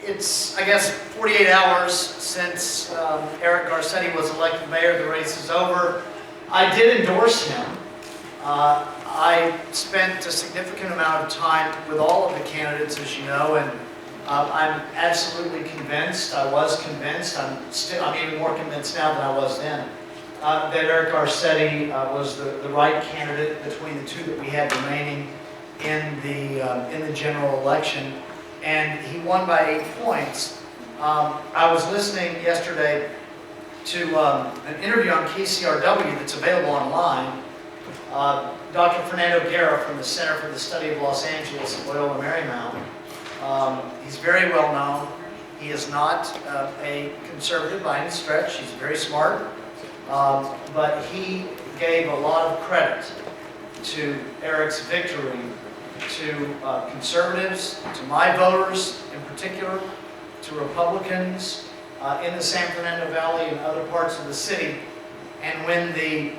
It's, I guess, 48 hours since Eric Garcetti was elected mayor. The race is over. I did endorse him. I spent a significant amount of time with all of the candidates, as you know, and I'm absolutely convinced, I was convinced, I'm even more convinced now than I was then, that Eric Garcetti was the right candidate between the two that we had remaining in the general election. And he won by 8 points. I was listening yesterday to an interview on KCRW that's available online. Dr. Fernando Guerra from the Center for the Study of Los Angeles at Loyola Marymount. He's very well known. He is not a conservative by any stretch. He's very smart. But he gave a lot of credit to Eric's victory to conservatives, to my voters in particular, to Republicans in the San Fernando Valley and other parts of the city. And when the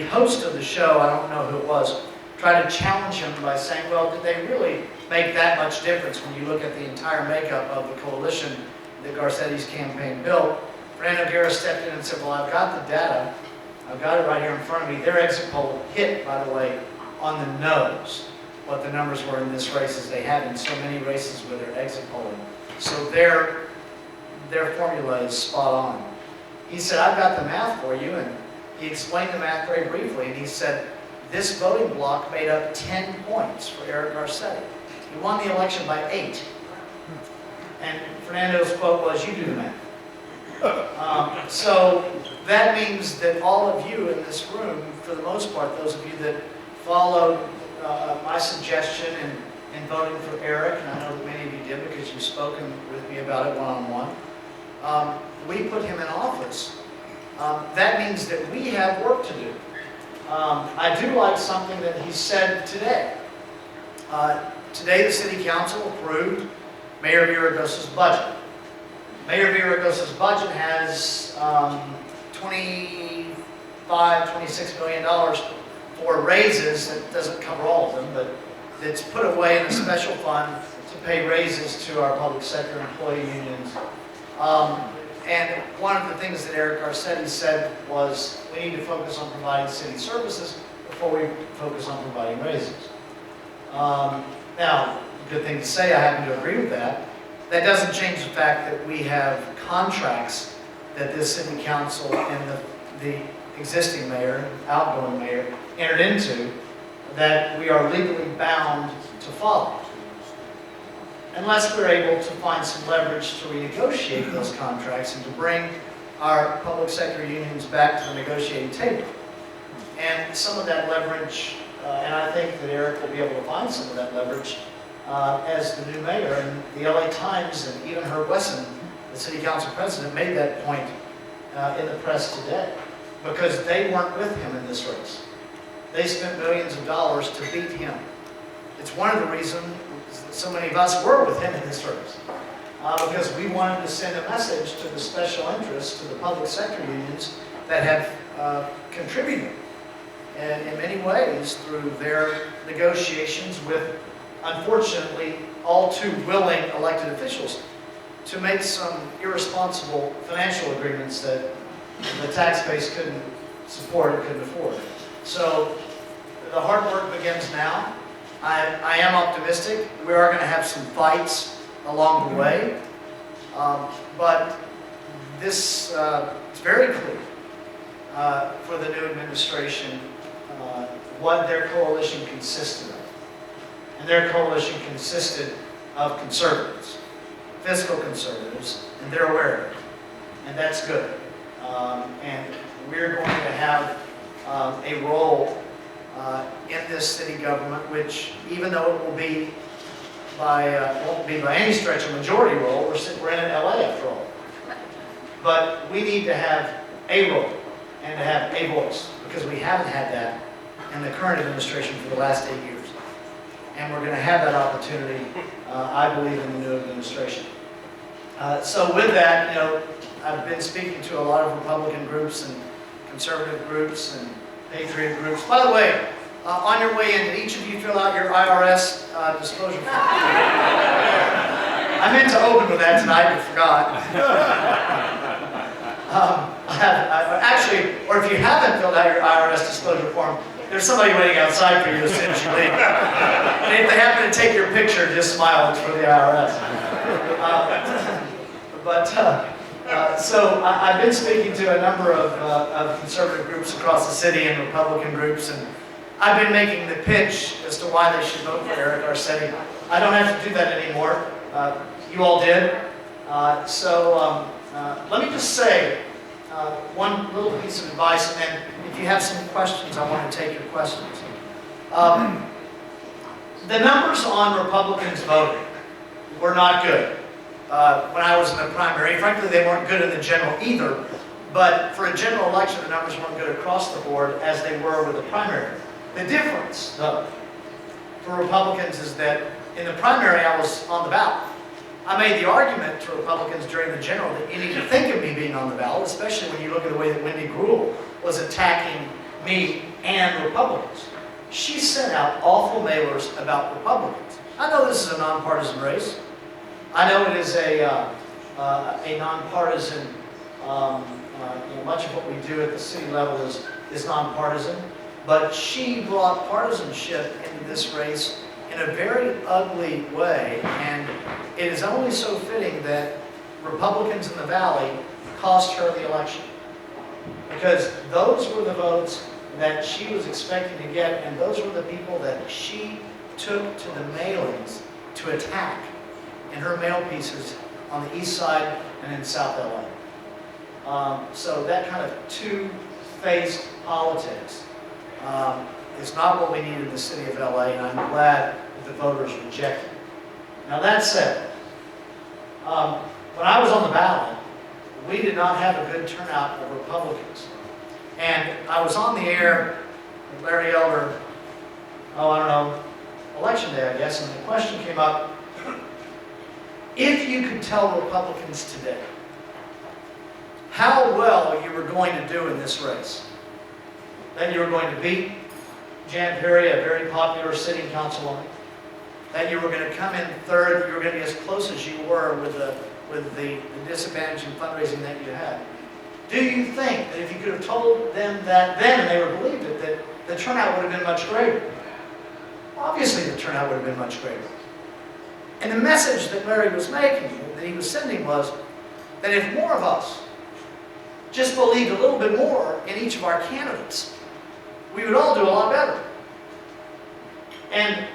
host of the show, I don't know who it was, tried to challenge him by saying, well, did they really make that much difference when you look at the entire makeup of the coalition that Garcetti's campaign built? Fernando Guerra stepped in and said, well, I've got the data. I've got it right here in front of me. Their exit poll hit, by the way, on the nose what the numbers were in this race, as they have in so many races with their exit polling. So their formula is spot on. He said, I've got the math for you, and he explained the math very briefly, and he said, this voting block made up 10 points for Eric Garcetti. He won the election by 8. And Fernando's quote was, you do the math. So that means that all of you in this room, for the most part, those of you that followed my suggestion in voting for Eric, and I know that many of you did because you've spoken with me about it one-on-one, we put him in office. That means that we have work to do. I do like something that he said today. Today the City Council approved Mayor Villaraigosa's budget. Mayor Villaraigosa's budget has $25, $26 million for raises. That doesn't cover all of them, but it's put away in a special fund to pay raises to our public sector employee unions. And one of the things that Eric Garcetti said was, we need to focus on providing city services before we focus on providing raises. Now, good thing to say, I happen to agree with that. That doesn't change the fact that we have contracts that this city council and the existing mayor, outgoing mayor, entered into that we are legally bound to follow. Unless we're able to find some leverage to renegotiate those contracts and to bring our public sector unions back to the negotiating table. And some of that leverage, and I think that Eric will be able to find some of that leverage as the new mayor. And the LA Times and even Herb Wesson, the city council president, made that point in the press today because they weren't with him in this race. They spent millions of dollars to beat him. It's one of the reasons so many of us were with him in this race. Because we wanted to send a message to the special interests, to the public sector unions that have contributed in many ways through their negotiations with, unfortunately, all too willing elected officials to make some irresponsible financial agreements that the tax base couldn't support or couldn't afford. So the hard work begins now. I am optimistic. We are going to have some fights along the way, but this it's very clear for the new administration what their coalition consisted of. And their coalition consisted of conservatives, fiscal conservatives, and they're aware of it. And that's good. And we're going to have a role in this city government, which, even though it will be won't be by any stretch a majority role, we're in LA after all. But we need to have a role and to have a voice, because we haven't had that in the current administration for the last 8 years. And we're going to have that opportunity, I believe, in the new administration. So with that, I've been speaking to a lot of Republican groups and conservative groups and Patriot groups. By the way, on your way in, did each of you fill out your IRS disclosure form? I meant to open with that tonight, but forgot. Actually, or if you haven't filled out your IRS disclosure form, there's somebody waiting outside for you as soon as you leave. And if they happen to take your picture, just smile, it's for the IRS. So I've been speaking to a number of conservative groups across the city and Republican groups, and I've been making the pitch as to why they should vote for Eric Garcetti. I don't have to do that anymore. You all did. Let me just say one little piece of advice, and then if you have some questions, I want to take your questions. The numbers on Republicans voting were not good. When I was in the primary, frankly, they weren't good in the general either, but for a general election, the numbers weren't good across the board as they were with the primary. The difference, though, for Republicans is that in the primary, I was on the ballot. I made the argument to Republicans during the general that you need to think of me being on the ballot, especially when you look at the way that Wendy Greuel was attacking me and Republicans. She sent out awful mailers about Republicans. I know this is a nonpartisan race. I know it is a nonpartisan, much of what we do at the city level is nonpartisan, but she brought partisanship into this race in a very ugly way, and it is only so fitting that Republicans in the Valley cost her the election, because those were the votes that she was expecting to get, and those were the people that she took to the mailings to attack in her mail pieces on the east side and in South LA. So that kind of two-faced politics is not what we need in the city of LA, and I'm glad that the voters rejected it. Now that said, when I was on the ballot, we did not have a good turnout of Republicans. And I was on the air with Larry Elder, election day, I guess, and the question came up, if you could tell Republicans today how well you were going to do in this race, that you were going to beat Jan Perry, a very popular sitting councilwoman, that you were going to come in third, that you were going to be as close as you were with the disadvantage in fundraising that you had. Do you think that if you could have told them that then, and they would have believed it, that the turnout would have been much greater? Obviously the turnout would have been much greater. And the message that Larry was making, that he was sending, was that if more of us just believed a little bit more in each of our candidates, we would all do a lot better. And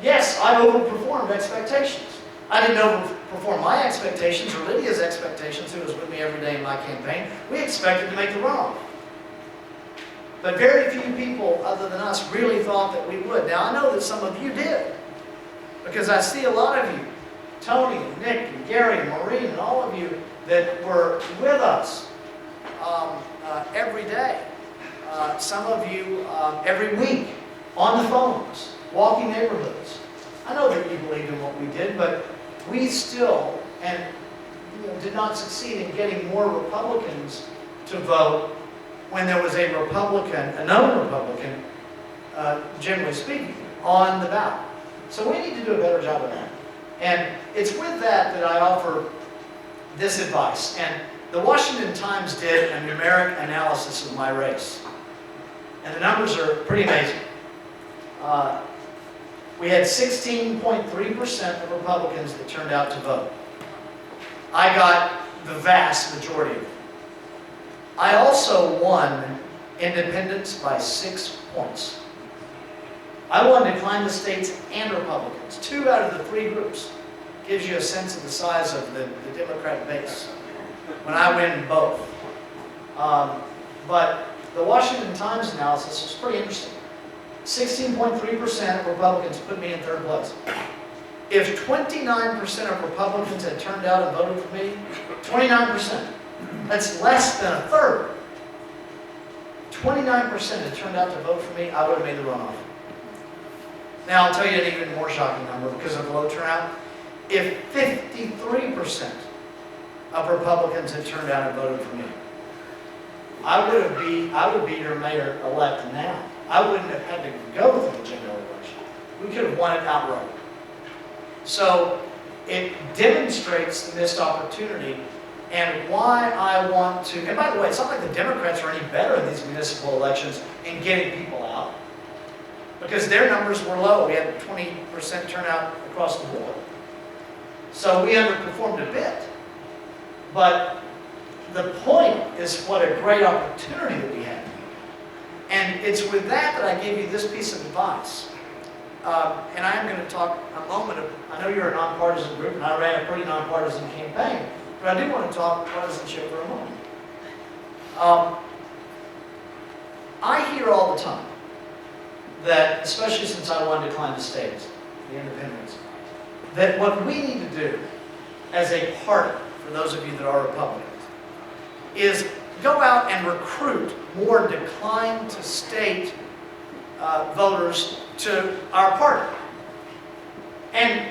yes, I overperformed expectations. I didn't overperform my expectations or Lydia's expectations, who was with me every day in my campaign. We expected to make the runoff. But very few people other than us really thought that we would. Now I know that some of you did, because I see a lot of you, Tony and Nick and Gary and Maureen and all of you that were with us every day. Some of you every week on the phones, walking neighborhoods. I know that you believed in what we did, but we still did not succeed in getting more Republicans to vote when there was a Republican, a known Republican, generally speaking, on the ballot. So we need to do a better job of that. And it's with that that I offer this advice. And the Washington Times did a numeric analysis of my race. And the numbers are pretty amazing. We had 16.3% of Republicans that turned out to vote. I got the vast majority of them. I also won independents by 6 points. I won declined the states and Republicans. 2 out of the 3 groups. Gives you a sense of the size of the Democrat base when I win both. But the Washington Times analysis was pretty interesting. 16.3% of Republicans put me in 3rd place. If 29% of Republicans had turned out and voted for me, 29%, that's less than a third. 29% had turned out to vote for me, I would have made the runoff. Now I'll tell you an even more shocking number because of the low turnout. If 53% of Republicans had turned out and voted for me, I would be your mayor-elect now. I wouldn't have had to go through the general election. We could have won it outright. So it demonstrates the missed opportunity and why I want to, and by the way, it's not like the Democrats are any better in these municipal elections in getting people out, because their numbers were low. We had 20% turnout across the board. So we underperformed a bit. But the point is what a great opportunity that we had. And it's with that that I gave you this piece of advice. And I am going to talk a moment of, I know you're a nonpartisan group, and I ran a pretty nonpartisan campaign, but I do want to talk partisanship for a moment. I hear all the time that, especially since I won Decline to States, the independents, that what we need to do as a party, for those of you that are Republicans, is go out and recruit more Decline to State voters to our party. And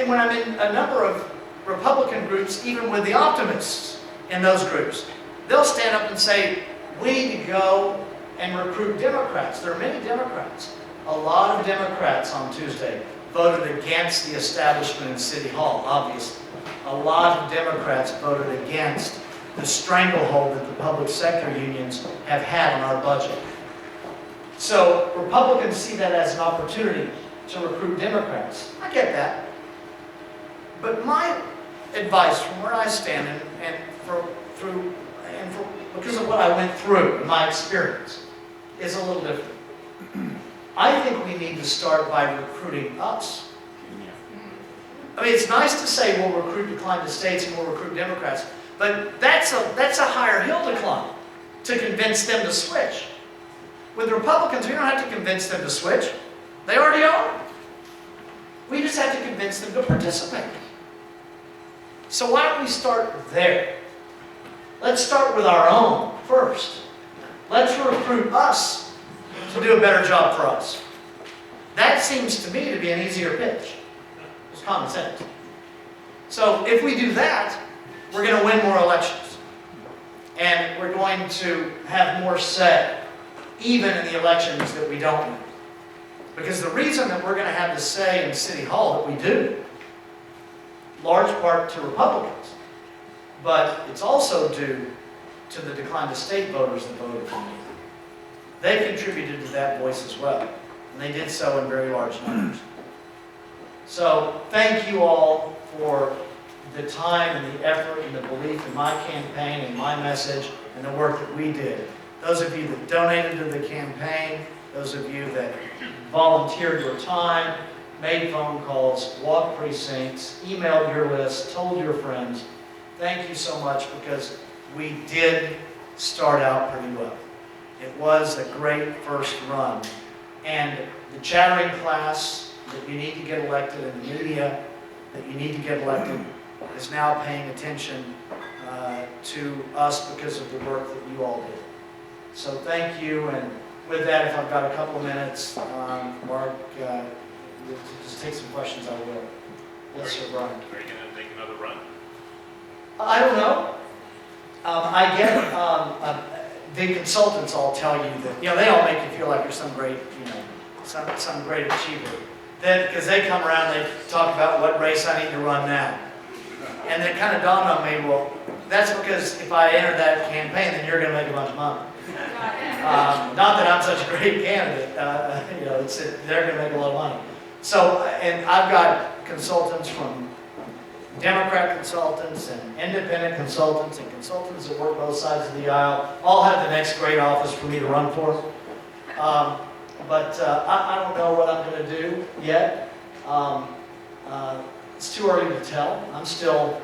when I'm in a number of Republican groups, even with the optimists in those groups, they'll stand up and say, we need to go and recruit Democrats. There are many Democrats. A lot of Democrats on Tuesday voted against the establishment in City Hall, obviously. A lot of Democrats voted against the stranglehold that the public sector unions have had on our budget. So Republicans see that as an opportunity to recruit Democrats. I get that. But my advice from where I stand, because of what I went through in my experience, is a little different. I think we need to start by recruiting us. I mean, it's nice to say we'll recruit Decline to States and we'll recruit Democrats, but that's a higher hill to climb to convince them to switch. With Republicans, we don't have to convince them to switch. They already are. We just have to convince them to participate. So why don't we start there? Let's start with our own first. Let's recruit us to do a better job for us. That seems to me to be an easier pitch. It's common sense. So if we do that, we're going to win more elections. And we're going to have more say, even in the elections that we don't win. Because the reason that we're going to have the say in City Hall that we do, large part to Republicans, but it's also due to the Decline to State voters that voted for me. They contributed to that voice as well, and they did so in very large numbers. So thank you all for the time and the effort and the belief in my campaign and my message and the work that we did. Those of you that donated to the campaign, those of you that volunteered your time, made phone calls, walked precincts, emailed your list, told your friends, thank you so much, because we did start out pretty well. It was a great first run. And the chattering class that you need to get elected, and the media that you need to get elected, is now paying attention to us because of the work that you all did. So thank you, and with that, if I've got a couple of minutes, Mark, just take some questions, I will. Yes, sir, Brian. Are you going to make another run? I don't know. I get the consultants all tell you that, they all make you feel like you're some great, some great achiever. Then, because they come around, they talk about what race I need to run now. And it kind of dawned on me, well, that's because if I enter that campaign, then you're going to make a bunch of money. Not that I'm such a great candidate, they're going to make a lot of money. So, and I've got consultants from Democrat consultants and independent consultants and consultants that work both sides of the aisle, all have the next great office for me to run for. But I don't know what I'm going to do yet. It's too early to tell. I'm still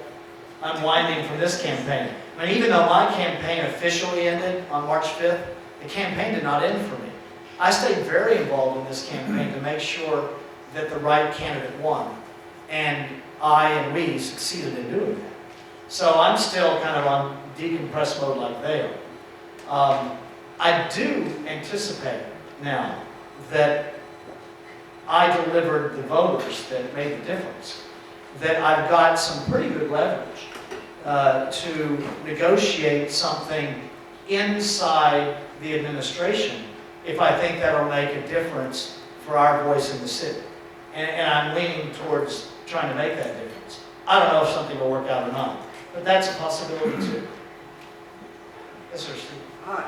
unwinding from this campaign. I mean, even though my campaign officially ended on March 5th, the campaign did not end for me. I stayed very involved in this campaign to make sure that the right candidate won. And I and we succeeded in doing that. So I'm still kind of on decompress mode like they are. I do anticipate now that I delivered the voters that made the difference, that I've got some pretty good leverage to negotiate something inside the administration if I think that'll make a difference for our voice in the city. And I'm leaning towards trying to make that difference. I don't know if something will work out or not, but that's a possibility too. Yes, sir, Steve. Hi.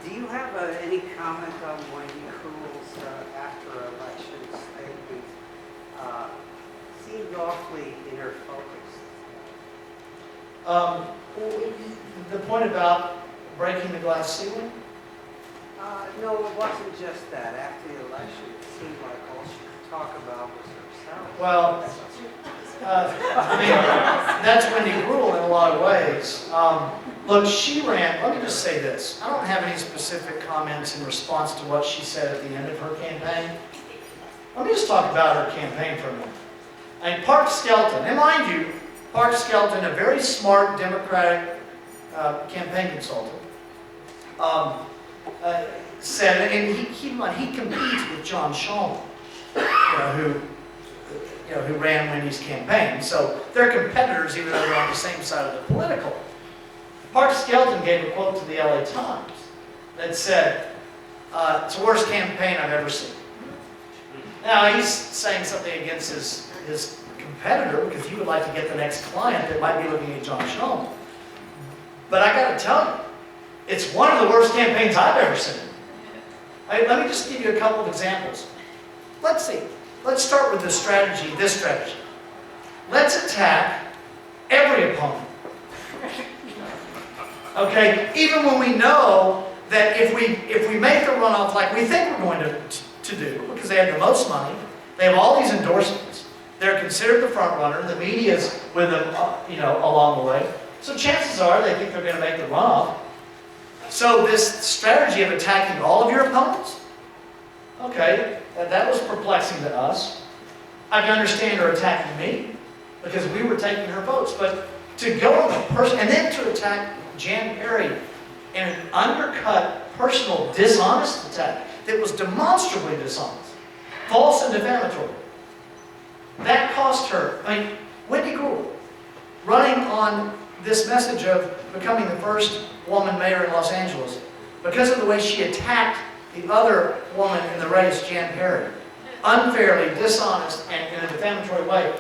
Do you have any comment on Wendy Greuel's after-election statement? Seemed awfully inner focused. The point about breaking the glass ceiling? No, it wasn't just that. After the election, it seemed like all she could talk about was herself. Well, I mean, that's Wendy Greuel in a lot of ways. Look, she ran, let me just say this. I don't have any specific comments in response to what she said at the end of her campaign. Let me just talk about her campaign for a minute. I mean, Park Skelton, and mind you, Park Skelton, a very smart Democratic campaign consultant, said, and he competes with John Shulman, who ran Wendy's campaign. So they're competitors, even though they're on the same side of the political. Park Skelton gave a quote to the LA Times that said, "It's the worst campaign I've ever seen." Now he's saying something against his competitor because he would like to get the next client that might be looking at John Shulman. But I got to tell you, it's one of the worst campaigns I've ever seen. Let me just give you a couple of examples. Let's see. Let's start with this strategy. Let's attack every opponent. Okay? Even when we know that if we make the runoff like we think we're going to do, because they have the most money, they have all these endorsements, they're considered the front runner, the media's with them, along the way. So chances are they think they're going to make the runoff. So this strategy of attacking all of your opponents, okay, that was perplexing to us. I can understand her attacking me because we were taking her votes, but to go on the person and then to attack Jan Perry in an undercut, personal, dishonest attack that was demonstrably dishonest, false and defamatory. That cost her. I mean, Wendy Greuel, running on this message of becoming the first woman mayor in Los Angeles, because of the way she attacked the other woman in the race, Jan Perry, unfairly, dishonest, and in a defamatory way.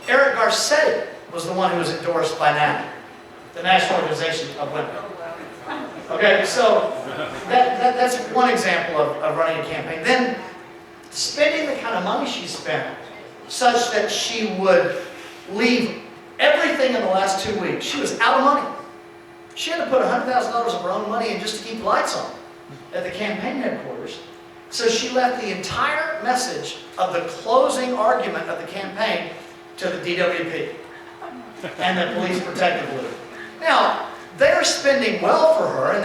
Eric Garcetti was the one who was endorsed by NAB, the National Organization of Women. Okay, so that's one example of running a campaign. Then spending the kind of money she spent such that she would leave everything in the last 2 weeks. She was out of money. She had to put $100,000 of her own money in just to keep the lights on at the campaign headquarters. So she left the entire message of the closing argument of the campaign to the DWP and the Police Protective League. Now, they're spending well for her, and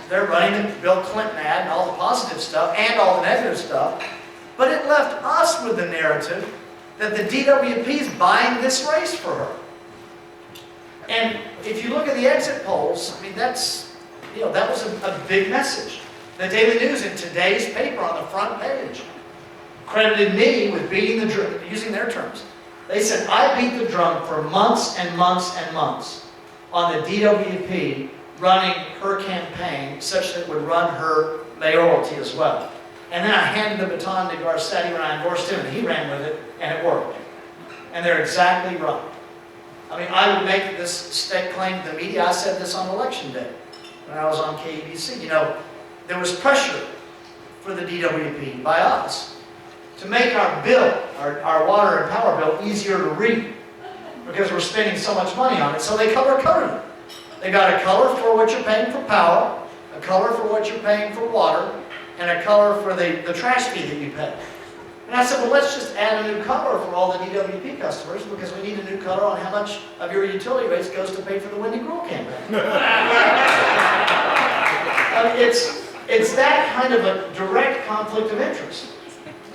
they're running the Bill Clinton ad and all the positive stuff and all the negative stuff, but it left us with the narrative that the DWP is buying this race for her. And if you look at the exit polls, I mean, that was a big message. The Daily News in today's paper on the front page credited me with beating the drum, using their terms. They said, I beat the drum for months and months and months on the DWP running her campaign such that it would run her mayoralty as well. And then I handed the baton to Garcetti when I endorsed him, and he ran with it, and it worked. And they're exactly right. I mean, I would make this state claim to the media. I said this on election day when I was on KBC. There was pressure for the DWP by us to make our bill, our water and power bill, easier to read because we're spending so much money on it. So they color-coded it. They got a color for what you're paying for power, a color for what you're paying for water, and a color for the trash fee that you pay. And I said, well, let's just add a new color for all the DWP customers because we need a new color on how much of your utility rates goes to pay for the Wendy Greuel campaign. It's that kind of a direct conflict of interest.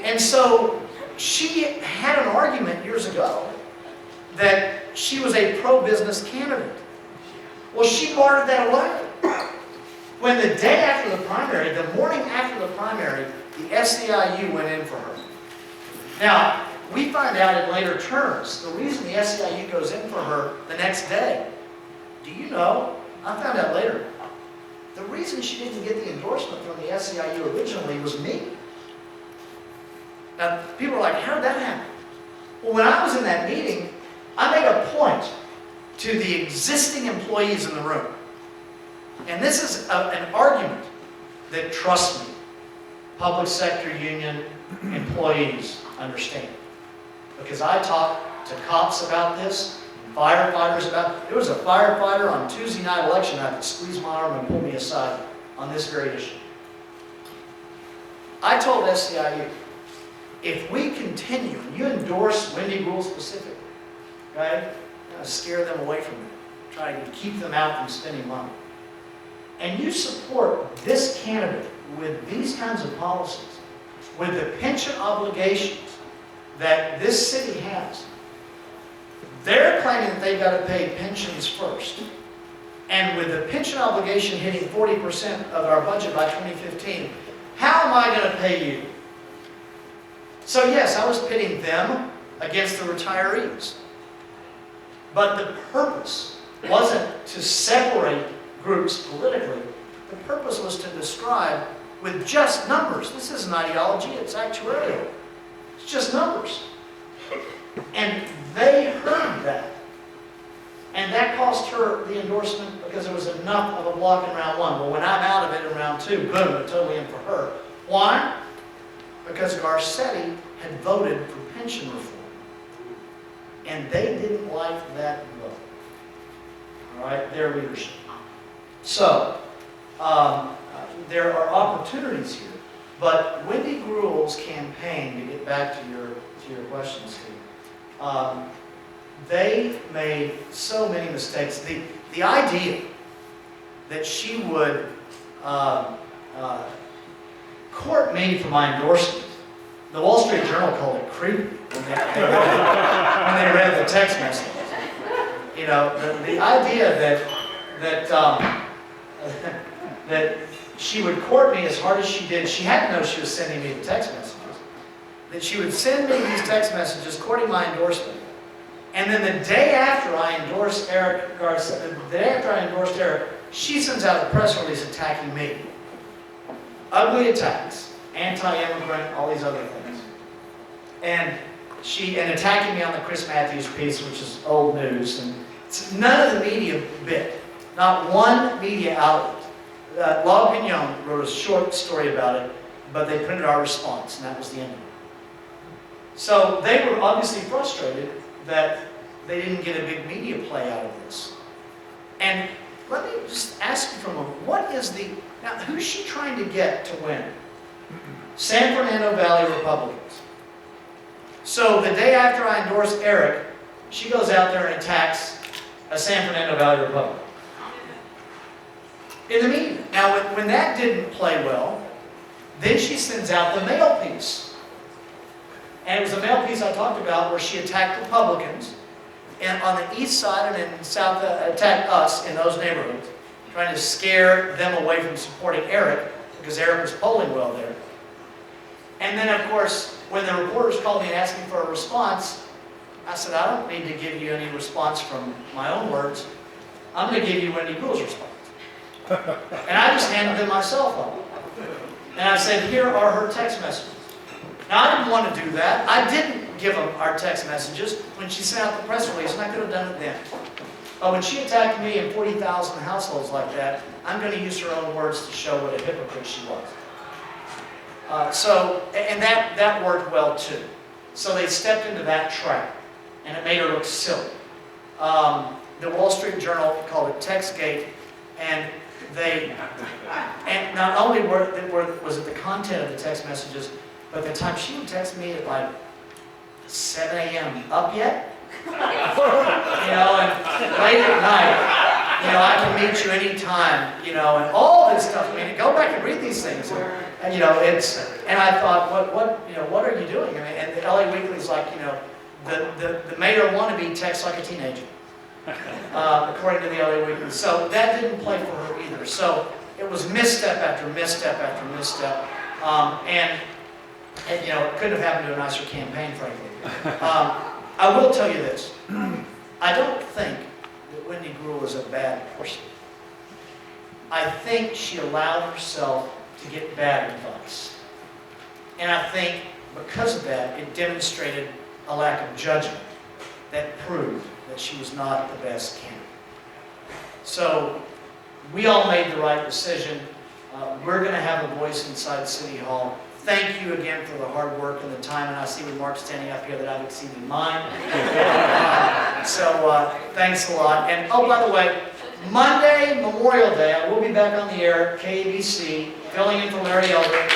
And so she had an argument years ago that she was a pro-business candidate. Well, she bartered that away. When the day after the primary, the morning after the primary, the SEIU went in for her. Now, we find out in later terms, the reason the SEIU goes in for her the next day, do you know? I found out later. The reason she didn't get the endorsement from the SEIU originally was me. Now, people are like, how did that happen? Well, when I was in that meeting, I made a point to the existing employees in the room. And this is an argument that, trust me, public sector union employees understand. Because I talked to cops about this, and firefighters about it. There was a firefighter on Tuesday night election night that squeezed my arm and pulled me aside on this very issue. I told SEIU, if we continue, and you endorse Wendy Greuel specifically, okay, scare them away from it, try to keep them out from spending money, and you support this candidate with these kinds of policies, with the pension obligations that this city has, they're claiming that they've got to pay pensions first. And with the pension obligation hitting 40% of our budget by 2015, how am I going to pay you? So yes, I was pitting them against the retirees. But the purpose wasn't to separate groups politically. The purpose was to describe with just numbers. This isn't ideology, it's actuarial. It's just numbers. And they heard that. And that cost her the endorsement because there was enough of a block in round one. Well, when I'm out of it in round two, boom, it's totally in for her. Why? Because Garcetti had voted for pension reform. And they didn't like that vote. All right, their leadership. So, there are opportunities here. But Wendy Greuel's campaign, to get back to your question, Steve, they made so many mistakes. The idea that she would court me for my endorsement, the Wall Street Journal called it creepy when they read the text messages. You know, the idea that she would court me as hard as she did, she had to know she was sending me the text messages. That she would send me these text messages courting my endorsement. And then the day after I endorsed Eric Garcetti, the day after I endorsed Eric, she sends out a press release attacking me. Ugly attacks, anti-immigrant, all these other things. And attacking me on the Chris Matthews piece, which is old news. And none of the media bit. Not one media outlet. La Opinion wrote a short story about it, but they printed our response, and that was the end of it. So they were obviously frustrated that they didn't get a big media play out of this. And let me just ask you for a moment, now who's she trying to get to win? San Fernando Valley Republicans. So the day after I endorsed Eric, she goes out there and attacks a San Fernando Valley Republican. In the media. Now when that didn't play well, then she sends out the mail piece. And it was a mail piece I talked about where she attacked Republicans and on the east side and in south, attacked us in those neighborhoods, trying to scare them away from supporting Eric because Eric was polling well there. And then, of course, when the reporters called me and asked me for a response, I said, I don't need to give you any response from my own words. I'm going to give you Wendy Greuel's response. And I just handed them my cell phone. And I said, here are her text messages. Now, I didn't want to do that. I didn't give them our text messages when she sent out the press release, and I could have done it then. But when she attacked me in 40,000 households like that, I'm going to use her own words to show what a hypocrite she was. And that worked well too. So they stepped into that trap, and it made her look silly. The Wall Street Journal called it Textgate, and not only was it the content of the text messages, but the time she would text me at like 7 a.m. up yet? You know, and late at night, you know, I can meet you anytime, you know, and all this stuff. I mean, go back and read these things. And, you know, and I thought, what are you doing? I mean, and the LA Weekly's like, you know, the mayor wannabe texts like a teenager, according to the LA Weekly. So that didn't play for her either. So it was misstep after misstep after misstep. And you know, it couldn't have happened to a nicer campaign, frankly. I will tell you this. I don't think that Wendy Greuel is a bad person. I think she allowed herself to get bad advice. And I think because of that, it demonstrated a lack of judgment. that proved that she was not the best candidate. So we all made the right decision. We're going to have a voice inside City Hall. Thank you again for the hard work and the time, and I see Mark standing up here that I've exceeded mine. So thanks a lot. And oh, by the way, Monday, Memorial Day, I will be back on the air at KABC, filling in for Larry Elder. And,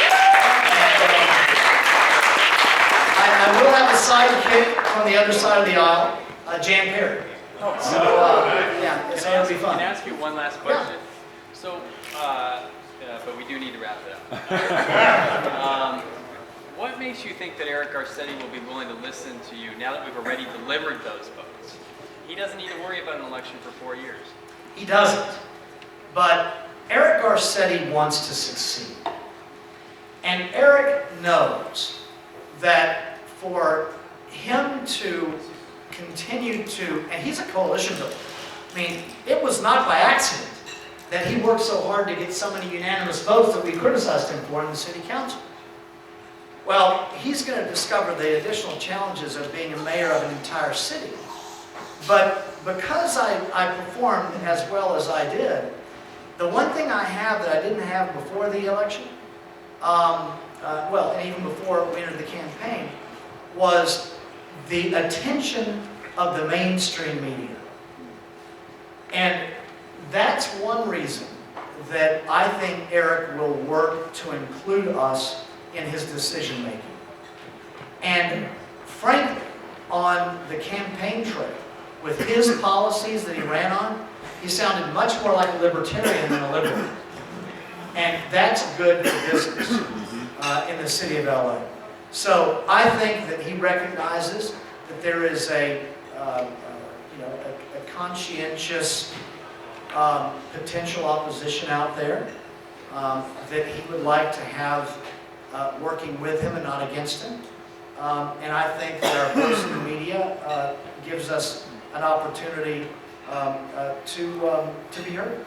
I will have a sidekick from the other side of the aisle, Jan Perry. So, yeah, it's going to be fun. Can I ask you one last question? Yeah. So, but we do need to wrap it up. What makes you think that Eric Garcetti will be willing to listen to you now that we've already delivered those votes? He doesn't need to worry about an election for 4 years. He doesn't. But Eric Garcetti wants to succeed. And Eric knows that for him to continue to, and he's a coalition builder. I mean, it was not by accident that he worked so hard to get so many unanimous votes that we criticized him for in the city council. Well, he's going to discover the additional challenges of being a mayor of an entire city. But because I performed as well as I did, the one thing I have that I didn't have before the election, well, and even before we entered the campaign, was the attention of the mainstream media. And that's one reason that I think Eric will work to include us in his decision making. And frankly, on the campaign trail, with his policies that he ran on, he sounded much more like a libertarian than a liberal. And that's good for business in the city of LA. So I think that he recognizes that there is a conscientious potential opposition out there that he would like to have working with him and not against him. And I think that our voice in the media gives us an opportunity to be heard.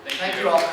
Thank you all.